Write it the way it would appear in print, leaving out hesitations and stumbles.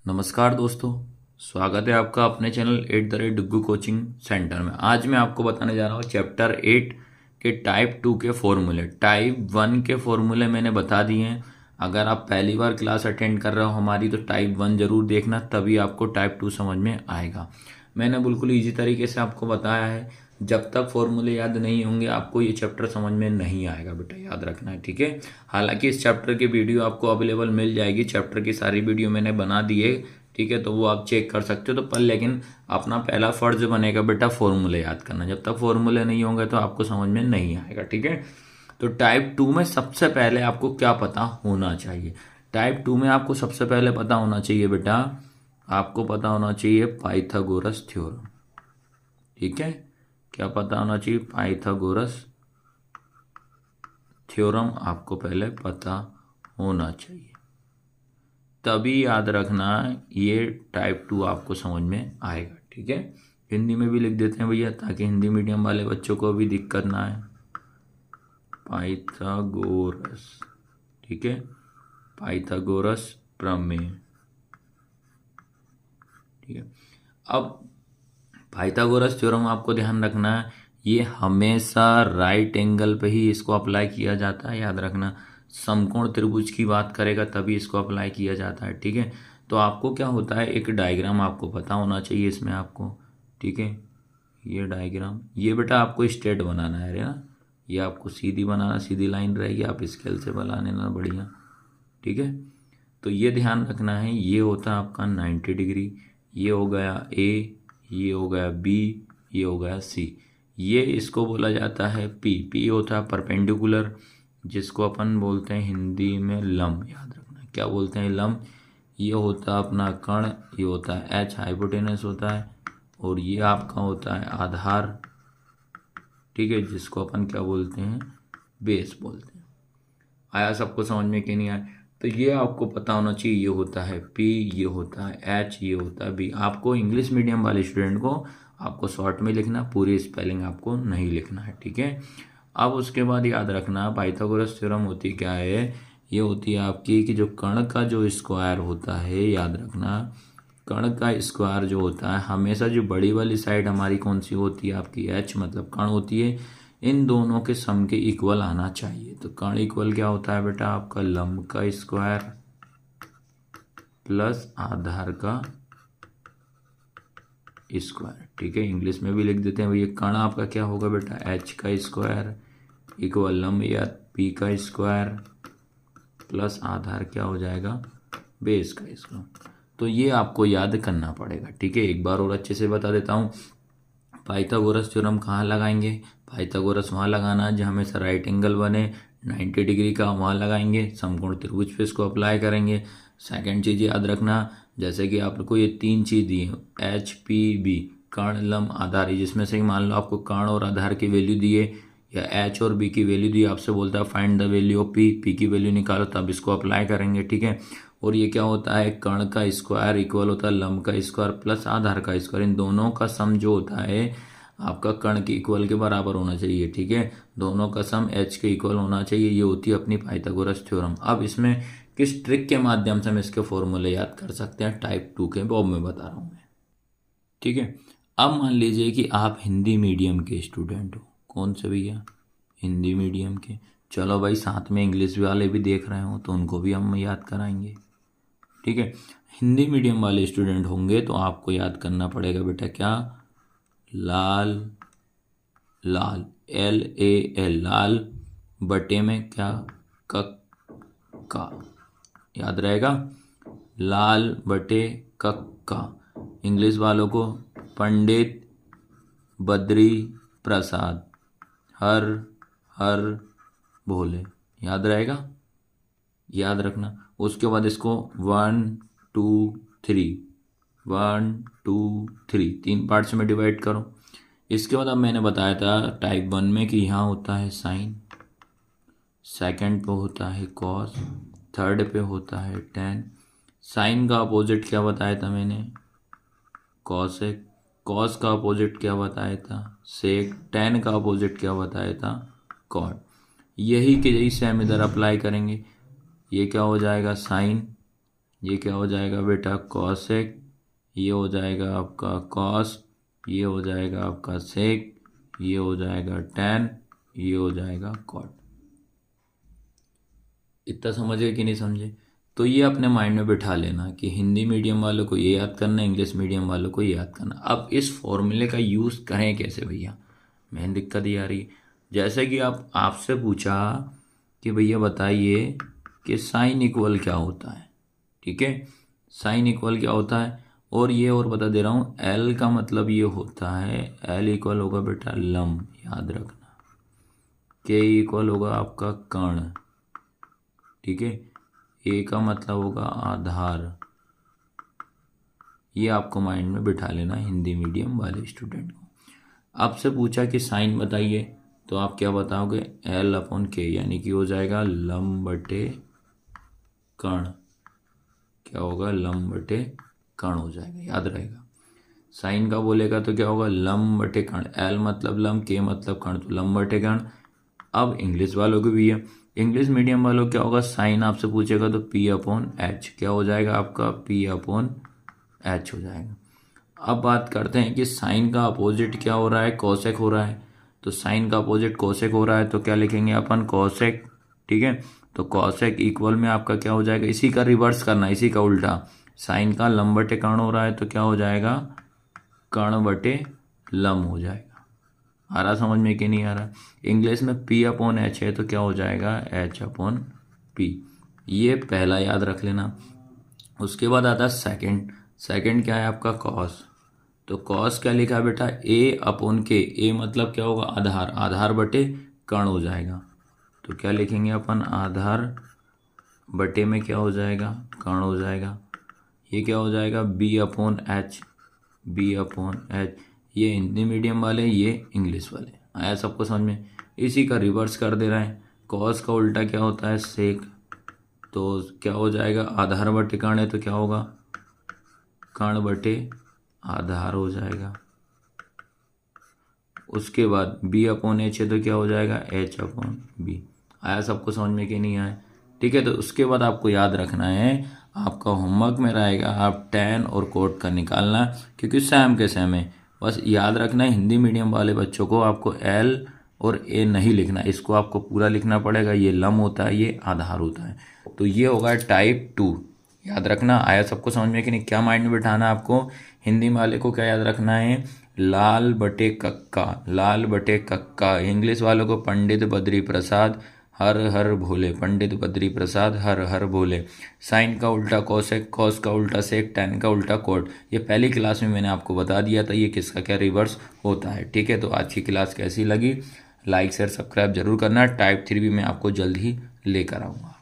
नमस्कार दोस्तों। स्वागत है आपका अपने चैनल @डुग्गू कोचिंग सेंटर में। आज मैं आपको बताने जा रहा हूँ चैप्टर 8 के टाइप 2 के फॉर्मूले। टाइप 1 के फॉर्मूले मैंने बता दिए हैं। अगर आप पहली बार क्लास अटेंड कर रहे हो हमारी तो टाइप 1 जरूर देखना, तभी आपको टाइप 2 समझ में आएगा। मैंने बिल्कुल ईजी तरीके से आपको बताया है। जब तक फॉर्मूले याद नहीं होंगे आपको ये चैप्टर समझ में नहीं आएगा बेटा, याद रखना है, ठीक है। हालांकि इस चैप्टर की वीडियो आपको अवेलेबल मिल जाएगी, चैप्टर की सारी वीडियो मैंने बना दी है, ठीक है, तो वो आप चेक कर सकते हो। तो पर लेकिन अपना पहला फर्ज बनेगा बेटा फॉर्मूले याद करना। जब तक फॉर्मूले नहीं होंगे तो आपको समझ में नहीं आएगा, ठीक है। तो टाइप 2 में सबसे पहले आपको क्या पता होना चाहिए? टाइप 2 में आपको सबसे पहले पता होना चाहिए बेटा, आपको पता होना चाहिए पाइथागोरस थ्योरम, ठीक है। क्या पता होना चाहिए? पाइथागोरस थ्योरम आपको पहले पता होना चाहिए, तभी याद रखना ये टाइप 2 आपको समझ में आएगा, ठीक है। हिंदी में भी लिख देते हैं भैया ताकि हिंदी मीडियम वाले बच्चों को भी दिक्कत ना आए। पाइथागोरस, ठीक है, पाइथागोरस प्रमेय, ठीक है। अब पाइथागोरस थ्योरम आपको ध्यान रखना है, ये हमेशा राइट एंगल पे ही इसको अप्लाई किया जाता है, याद रखना। समकोण त्रिभुज की बात करेगा तभी इसको अप्लाई किया जाता है, ठीक है। तो आपको क्या होता है, एक डायग्राम आपको पता होना चाहिए इसमें आपको, ठीक है। ये डायग्राम, ये बेटा आपको स्ट्रेट बनाना है ना, ये आपको सीधी बनाना, सीधी लाइन रहेगी, आप स्केल से बना लेना बढ़िया, ठीक है। तो ये ध्यान रखना है, ये होता है आपका 90 डिग्री, ये हो गया ए, ये हो गया बी, ये हो गया सी। ये इसको बोला जाता है पी। पी होता है परपेंडिकुलर, जिसको अपन बोलते हैं हिंदी में लंब, याद रखना क्या बोलते हैं, लंब। ये होता है अपना कर्ण, ये होता है एच, हाइपोटेनस होता है, और ये आपका होता है आधार, ठीक है, जिसको अपन क्या बोलते हैं, बेस बोलते हैं। आया सबको समझ में कि नहीं आया? तो ये आपको पता होना चाहिए, ये होता है पी, ये होता है एच, ये होता है बी। आपको इंग्लिश मीडियम वाले स्टूडेंट को आपको शॉर्ट में लिखना, पूरी स्पेलिंग आपको नहीं लिखना है, ठीक है। अब उसके बाद याद रखना पाइथागोरस थ्योरम होती क्या है, ये होती है आपकी कि जो कर्ण का जो स्क्वायर होता है, याद रखना, कर्ण का स्क्वायर जो होता है हमेशा जो बड़ी वाली साइड हमारी कौन सी होती है, आपकी एच मतलब कर्ण होती है, इन दोनों के सम के इक्वल आना चाहिए। तो कर्ण इक्वल क्या होता है बेटा, आपका लंब का स्क्वायर प्लस आधार का स्क्वायर, ठीक है। इंग्लिश में भी लिख देते हैं भैया, कर्ण आपका क्या होगा बेटा, एच का स्क्वायर इक्वल लंब या पी का स्क्वायर प्लस आधार क्या हो जाएगा, बेस का स्क्वायर। तो ये आपको याद करना पड़ेगा, ठीक है। एक बार और अच्छे से बता देता हूँ, पाइथागोरस थ्योरम कहाँ लगाएंगे, पाइथागोरस वहाँ लगाना जहाँ हमेशा राइट एंगल बने, 90 डिग्री का वहाँ लगाएंगे, समकोण त्रिभुज पे इसको अप्लाई करेंगे। सेकंड चीज़ याद रखना, जैसे कि आपको ये तीन चीज़ दी है, एच पी बी, कर्ण लंब आधार, जिसमें से मान लो आपको कर्ण और आधार की वैल्यू दिए या एच और बी की वैल्यू दी, आपसे बोलता है find the value of P, P की वैल्यू निकालो, तब इसको अप्लाई करेंगे, ठीक है। और ये क्या होता है, कर्ण का स्क्वायर इक्वल होता है लंब का स्क्वायर प्लस आधार का स्क्वायर, इन दोनों का सम जो होता है आपका कर्ण के इक्वल के बराबर होना चाहिए, ठीक है। दोनों का सम एच के इक्वल होना चाहिए, ये होती है अपनी पाइथागोरस थ्योरम। अब इसमें किस ट्रिक के माध्यम से हम इसके फॉर्मूले याद कर सकते हैं टाइप 2 के, वो मैं बता रहा हूँ मैं, ठीक है। अब मान लीजिए कि आप हिंदी मीडियम के स्टूडेंट हो, कौन से भैया, हिंदी मीडियम के। चलो भाई साथ में इंग्लिश वाले भी देख रहे हो तो उनको भी हम याद कराएंगे, ठीक है। हिंदी मीडियम वाले स्टूडेंट होंगे तो आपको याद करना पड़ेगा बेटा क्या, लाल, लाल एल ए एल, लाल बटे में क्या, का, याद रहेगा, लाल बटे का। इंग्लिश वालों को पंडित बद्री प्रसाद, हर हर भोले, याद रहेगा, याद रखना। उसके बाद इसको 1 2 3, 1 2 3 तीन पार्ट्स में डिवाइड करो। इसके बाद अब मैंने बताया था टाइप 1 में कि यहाँ होता है साइन, सेकंड पे होता है कॉस, थर्ड पे होता है टेन। साइन का अपोजिट क्या बताया था मैंने, कॉसेक। कॉस का अपोजिट क्या बताया था, सेक। टेन का अपोजिट क्या बताया था, कॉट। यही के यही सेम इधर अप्लाई करेंगे, ये क्या हो जाएगा साइन, ये क्या हो जाएगा बेटा कॉसेक, ये हो जाएगा आपका कॉस, ये हो जाएगा आपका सेक, ये हो जाएगा टैन, ये हो जाएगा कॉट। इतना समझे कि नहीं समझे? तो ये अपने माइंड में बिठा लेना कि हिंदी मीडियम वालों को ये याद करना, इंग्लिश मीडियम वालों को ये याद करना। अब इस फॉर्मूले का यूज़ करें कैसे भैया, मेन दिक्कत ये आ रही है। जैसे कि आपसे पूछा कि भैया बताइए कि साइन इक्वल क्या होता है, ठीक है, साइन इक्वल क्या होता है, और ये और बता दे रहा हूँ एल का मतलब ये होता है, एल इक्वल होगा बेटा लम, याद रखना, के इक्वल होगा आपका कर्ण, ठीक है, ए का मतलब होगा आधार। ये आपको माइंड में बिठा लेना हिंदी मीडियम वाले स्टूडेंट को। आपसे पूछा कि साइन बताइए, तो आप क्या बताओगे, एल अपॉन के, यानी कि हो जाएगा लम बटे कर्ण, क्या होगा लम बटे कर्ण हो जाएगा, याद रहेगा। साइन का बोलेगा तो क्या होगा लम बटे कर्ण, एल मतलब लम, के मतलब कर्ण, तो लम बटे कर्ण। अब इंग्लिश वालों को भी है, इंग्लिश मीडियम वालों क्या होगा, साइन आपसे पूछेगा तो पी अपॉन एच, क्या हो जाएगा आपका पी अपॉन एच हो जाएगा। अब बात करते हैं कि साइन का अपोजिट क्या हो रहा है, कोसेक हो रहा है, तो साइन का अपोजिट कोसेक हो रहा है तो क्या लिखेंगे अपन कोसेक, ठीक है। तो कोसेक इक्वल में आपका क्या हो जाएगा, इसी का रिवर्स करना, इसी का उल्टा, साइन का लम बटे कर्ण हो रहा है तो क्या हो जाएगा कर्ण बटे लम हो जाएगा। आ रहा समझ में कि नहीं आ रहा? इंग्लिश में पी अपॉन एच है तो क्या हो जाएगा एच अपॉन पी, ये पहला याद रख लेना। उसके बाद आता है सेकंड, सेकंड क्या है आपका कॉस, तो कॉस क्या लिखा है बेटा ए अपॉन के, ए मतलब क्या होगा आधार, आधार बटे कर्ण हो जाएगा, तो क्या लिखेंगे अपन आधार बटे में क्या हो जाएगा कर्ण हो जाएगा। ये क्या हो जाएगा b upon h, b upon h, ये हिंदी मीडियम वाले, ये इंग्लिश वाले, आया सबको समझ में? इसी का रिवर्स कर दे रहा है, कॉस का उल्टा क्या होता है सेक, तो क्या हो जाएगा आधार बटे कर्ण है तो क्या होगा कर्ण बटे आधार हो जाएगा। उसके बाद बी अपॉन एच है तो क्या हो जाएगा एच अपॉन बी। आया सबको समझ में कि नहीं आया? ठीक है, तो उसके बाद आपको याद रखना है, आपका होमवर्क में रहेगा आप टैन और कोट का निकालना, क्योंकि सेम के सेम है। बस याद रखना है हिंदी मीडियम वाले बच्चों को आपको एल और ए नहीं लिखना, इसको आपको पूरा लिखना पड़ेगा। ये लम होता है, ये आधार होता है। तो ये होगा टाइप 2, याद रखना। आया सबको समझ में कि नहीं? क्या माइंड में बिठाना है आपको, हिंदी वाले को क्या याद रखना है, लाल बटे कक्का, लाल बटे कक्का। इंग्लिश वालों को पंडित बद्री प्रसाद हर हर भोले, पंडित बद्री प्रसाद हर हर भोले। साइन का उल्टा कोसेक, कॉस का उल्टा सेक, टैन का उल्टा कोट। ये पहली क्लास में मैंने आपको बता दिया था ये किसका क्या रिवर्स होता है। ठीक है, तो आज की क्लास कैसी लगी, लाइक शेयर सब्सक्राइब जरूर करना। टाइप 3 भी मैं आपको जल्द ही लेकर आऊँगा।